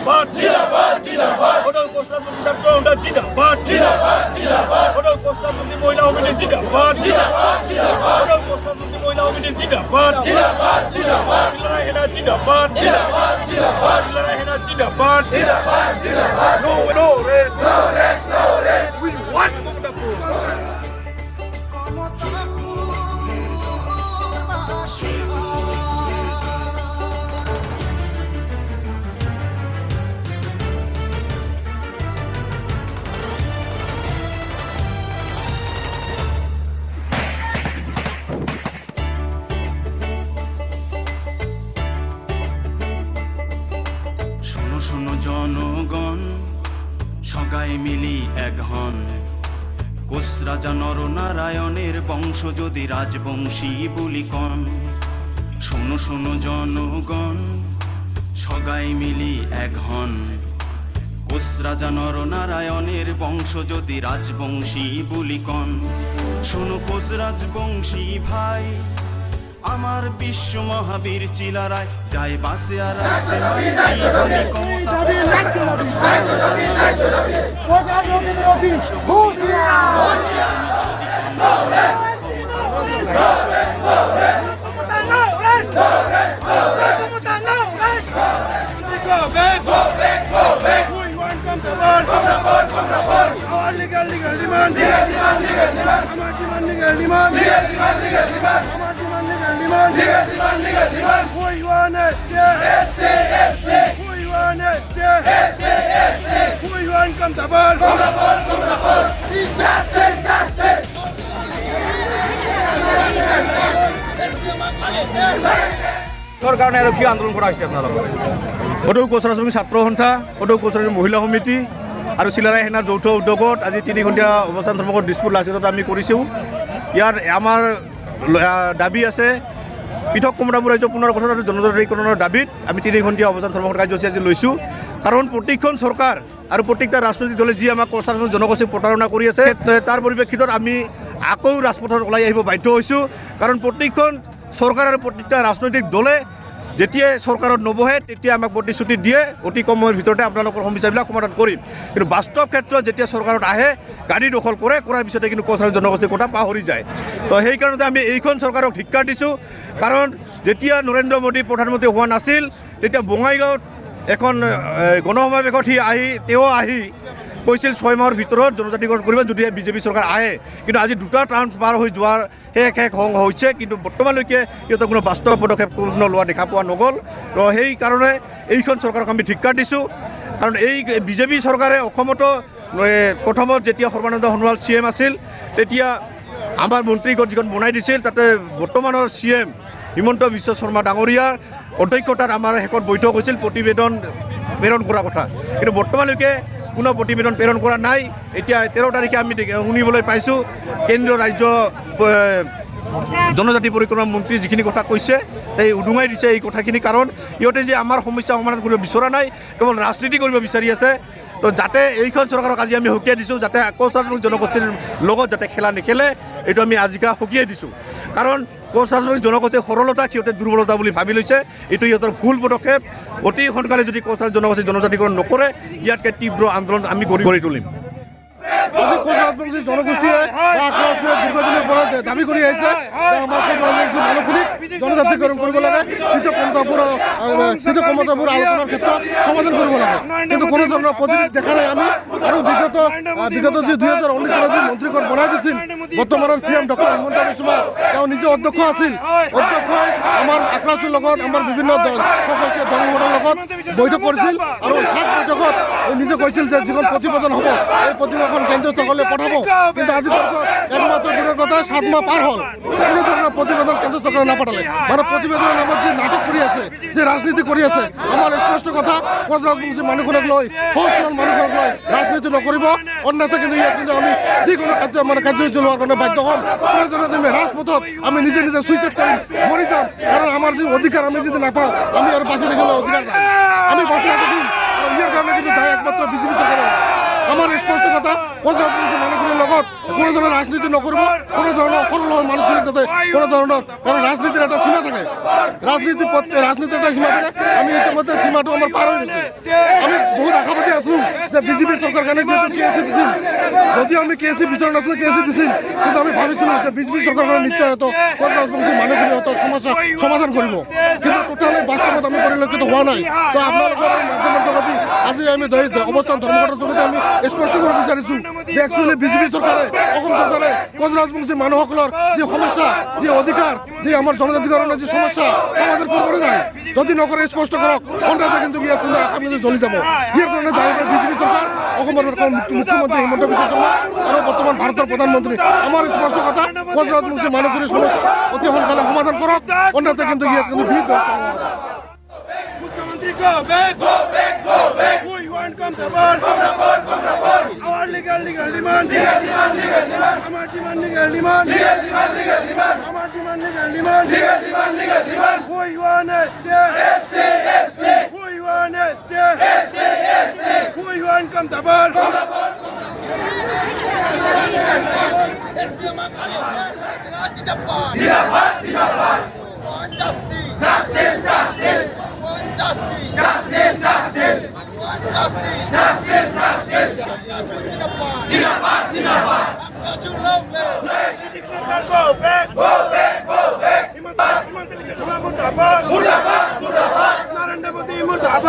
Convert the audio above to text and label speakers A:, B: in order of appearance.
A: জিন্দাবাদ জিন্দাবাদ জিন্দাবাদ অটল কোষরাজবংশী ছাত্র জনতা জিন্দাবাদ জিন্দাবাদ জিন্দাবাদ অটল কোষরাজবংশী মহিলা সমিতি জিন্দাবাদ জিন্দাবাদ জিন্দাবাদ অটল কোষরাজবংশী মহিলা সমিতি জিন্দাবাদ জিন্দাবাদ জিন্দাবাদ চিলারা হেনা জিন্দাবাদ জিন্দাবাদ জিন্দাবাদ চিলারা হেনা জিন্দাবাদ জিন্দাবাদ জিন্দাবাদ no rest we want Komodapur
B: শোনো জনগণ সগাই মিলি এক হন কোষ রাজা নরনারায়ণের বংশ যদি রাজবংশী বলি কন শোনো জনগণ সগাই মিলি এক হন কোষ রাজা নরনারায়ণের বংশ যদি রাজবংশী বলি কন শোনো কোষ রাজবংশী ভাই আমার বিশ্ব মহাবীর চিলারায় যায় বাসে আর আসে
A: legal demand we want we want Komodapur
C: তোর কারণে আর কি আন্দোলন করা হয়েছে আপনার অটল কোষরাজবংশী ছাত্র সন্থা অটল কোষরাজবংশী মহিলা সমিতি আৰু চিলাৰা সেনাৰ যৌথ উদ্যোগত আজি 3 ঘণ্টীয়া অৱস্থান ধৰ্মঘট দিছপুৰ লাচিতত আমি কৰিছোঁ। ইয়াৰ আমাৰ দাবী আছে পৃথক কমলাপুৰ ৰাজ্য পুনৰ গঠন আৰু জনজাতিকৰণৰ দাবীত আমি 3 ঘণ্টীয়া অৱস্থান ধৰ্মঘট কাৰ্যসূচী আজি লৈছোঁ। কাৰণ প্ৰতিখন চৰকাৰ আৰু প্ৰত্যেকটা ৰাজনৈতিক দলে যি আমাক কোষৰাজবংশী জনগোষ্ঠীক প্ৰতাৰণা কৰি আছে তাৰ পৰিপ্ৰেক্ষিতত আমি আকৌ ৰাজপথত ওলাই আহিব বাধ্য হৈছোঁ। কাৰণ প্ৰত্যেকখন চৰকাৰ আৰু প্ৰত্যেকটা ৰাজনৈতিক দলে যেতিয়াই চৰকাৰত নবহে তেতিয়া আমাক প্ৰতিশ্ৰুতি দিয়ে অতি কম সময়ৰ ভিতৰতে আপোনালোকৰ সমস্যাবিলাক সমাধান কৰিম, কিন্তু বাস্তৱ ক্ষেত্ৰত যেতিয়া চৰকাৰত আহে গাড়ী দখল কৰাৰ পিছতে কিন্তু কোছৰাজবংশী জনগোষ্ঠীৰ কথা পাহৰি যায়। তো সেইকাৰণতে আমি এইখন চৰকাৰক ধিক্কাৰ দিছোঁ। কাৰণ যেতিয়া নৰেন্দ্ৰ মোদী প্ৰধানমন্ত্ৰী হোৱা নাছিল তেতিয়া বঙাইগাঁৱত এখন গণসমাৱেশত তেওঁ আহি কৈছিল 6 মাহৰ ভিতৰত জনজাতিকৰণ কৰিব যদি বিজেপি চৰকাৰ আহে, কিন্তু আজি 2টা টাৰ্ম পাৰ হৈ যোৱাৰ শেষ হৈছে, কিন্তু বৰ্তমানলৈকে সিহঁতৰ কোনো বাস্তৱ পদক্ষেপ কোনো লোৱা দেখা পোৱা নগ'ল। তো সেইকাৰণে এইখন চৰকাৰক আমি ধিক্কাৰ দিছোঁ। কাৰণ এই বিজেপি চৰকাৰে অসমতো প্ৰথমত যেতিয়া সৰ্বানন্দ সোণোৱাল CM আছিল তেতিয়া আমাৰ মন্ত্ৰীগণ যিখন বনাই দিছিল তাতে বৰ্তমানৰ CM হিমন্ত বিশ্ব শৰ্মা ডাঙৰীয়াৰ অধ্যক্ষতাত আমাৰ শেষত বৈঠক হৈছিল প্ৰতিবেদন প্ৰেৰণ কৰাৰ কথা, কিন্তু বৰ্তমানলৈকে কোনো প্ৰতিবেদন প্ৰেৰণ কৰা নাই। এতিয়া 13 তাৰিখে আমি শুনিবলৈ পাইছোঁ কেন্দ্ৰীয় ৰাজ্য জনজাতি পৰিক্ৰমা মন্ত্ৰী যিখিনি কথা কৈছে এই উদুঙাই দিছে এই কথাখিনি। কাৰণ ইহঁতে যে আমাৰ সমস্যা সমাধান কৰিব বিচৰা নাই, কেৱল ৰাজনীতি কৰিব বিচাৰি আছে। তো যাতে এইখন চৰকাৰক আজি আমি সকীয়াই দিছোঁ যাতে কোছৰাজবংশী জনগোষ্ঠীৰ লগত যাতে খেলা নেখেলে, এইটো আমি আজিকা সকীয়াই দিছোঁ। কাৰণ কোছৰাজবংশী জনগোষ্ঠীৰ সৰলতা সিহঁতে দুৰ্বলতা বুলি ভাবি লৈছে, এইটো সিহঁতৰ ভুল পদক্ষেপ। অতি সোনকালে যদি কোছৰাজবংশী জনগোষ্ঠী জনজাতিকৰণ নকৰে ইয়াতকৈ তীব্ৰ আন্দোলন আমি গঢ়ি তুলিম।
D: আজি কোছৰাজবংশী জনগোষ্ঠীয়ে দীৰ্ঘদিনৰ পৰা দাবী কৰি আহিছে আমাৰ মানুহখিনিক জনজাতিকৰণ কৰিব লাগে, পৃথক কমতাপুৰ আলোচনাৰ ক্ষেত্ৰত সমাধান কৰিব লাগে, কিন্তু কোনো ধৰণৰ পজিটিভ দেখা নাই আমি। আৰু বিগত যি 2019 চনত যি মন্ত্ৰীগণ বনাই দিছিল বৰ্তমানৰ CM ডক্টৰ হিমন্ত বিশ্ব শৰ্মা তেওঁ নিজে অধ্যক্ষ আছিল। অধ্যক্ষই আমাৰ আক্ৰাচুৰ লগত আমাৰ বিভিন্ন সংস্কৃতিৰ ধৰ্মঘটৰ লগত বৈঠক কৰিছিল আৰু শেষ বৈঠকত নিজে কৈছিল যে যিখন প্ৰতিবেদন হ'ব এই প্ৰতিবেদন কেন্দ্ৰীয় চৰকাৰলৈ পঠাব, কিন্তু আজি একমাত্ৰ দূৰৰ কথা 7 মাহ পাৰ হ'ল কোনো ধৰণৰ প্ৰতিবেদন কেন্দ্ৰীয় চৰকাৰে নাপাঠালে। মানে প্ৰতিবেদনৰ নামত যি নাটক কৰি আছে, যি ৰাজনীতি কৰি আছে, আমাৰ স্পষ্ট কথা কোছৰাজবংশী মানুহখনক লৈ মানুহখনক লৈ ৰাজনীতি নকৰিব, অন্যথা কিন্তু ইয়াত কিন্তু আমি যিকোনো কাৰ্যসূচী লোৱাৰ কাৰণে বাধ্য হ'ম। প্ৰয়োজনত আমি ৰাজপথত আমি নিজে চুইচাইড কৰিম, মৰি যাম। কাৰণ আমাৰ যি অধিকাৰ আমি যদি নাপাওঁ আমি আৰু বাচি থাকিবলৈ অধিকাৰ নাই, আমি বাচি নাথাকিম। আৰু ইয়াৰ কাৰণে কিন্তু দায় একমাত্ৰ বিজেপি চৰকাৰৰ। আমার স্পষ্ট কথা কোচরাজবংশী মানুষগুলির লগত কোনো ধরনের রাজনীতি নকরব, কোনো ধরনের সরল মানুষগুলির যাতে কোনো ধরনের, কারণ রাজনীতির একটা সীমা থাকে, রাজনীতির একটা সীমা থাকে। আমি ইতিমধ্যে সীমাটো আমার পার হয়ে গেছে। আমি বহুত আশাবাদী আছো যে বিজেপি সরকার কারণে যেহেতু কেএসি দিছিল, যদিও আমি কেএসি ভিতরে নাছিল, কেএসি দিছিল, কিন্তু আমি ভাবিছিলাম যে বিজেপি সরকার কারণে নিশ্চয় হয়তো কোচরাজবংশী মানুষগুলির হয়তো সমস্যা সমাধান করব, কিন্তু টোটালি বাস্তবত আমি পরিলক্ষিত হওয়া নাই। তো আপোনালোকৰ মাধ্যমৰ যোগেদি আজি আমি অৱস্থান ধৰ্মঘটৰ যোগেদি আমি স্পষ্ট কৰিব বিচাৰিছোঁ যে একচুৱেলি বিজেপি চৰকাৰে, অসম চৰকাৰে কোচৰাজবংশী মানুহসকলৰ যি সমস্যা, যি অধিকাৰ, যি আমাৰ জনজাতিকৰণৰ যি সমস্যা সমাধান কৰিবলৈ নাই। যদি নকৰে স্পষ্ট কৰক, অন্যথা কিন্তু ইয়াত কোনো আসামি জ্বলি যাব। ইয়াৰ কাৰণে দায়ী বিজেপি চৰকাৰ, অসমৰ মুখ্যমন্ত্ৰী হিমন্ত বিশ্ব শৰ্মা আৰু বৰ্তমান ভাৰতৰ প্ৰধানমন্ত্ৰী। আমাৰ স্পষ্ট কথা, কোচৰাজবংশী মানুহখিনিৰ সমস্যা অতি সোনকালে সমাধান কৰক, অন্যথা কিন্তু ইয়াত কিন্তু ভিৰ
A: Mukhyamatri, go back, go back, go back. Who you want come to board? Come to board, come to board. Our legal demand. Legal demand, legal demand. Our demand, legal demand. Legal demand, legal demand. Our demand, legal demand. Legal demand, legal demand. Who you want to stay? Stay, stay. Who you want to stay? Stay, stay. Who you want come to board? Come to board. Jindabad, jindabad.
E: Justice, justice, justice. Justice, justice, justice. Justice, justice, justice. Jindabad, jindabad.
A: Go back, go back, go back. Himanta Biswa Sarma murdabad. Murdabad, murdabad. Narendra Modi murdabad.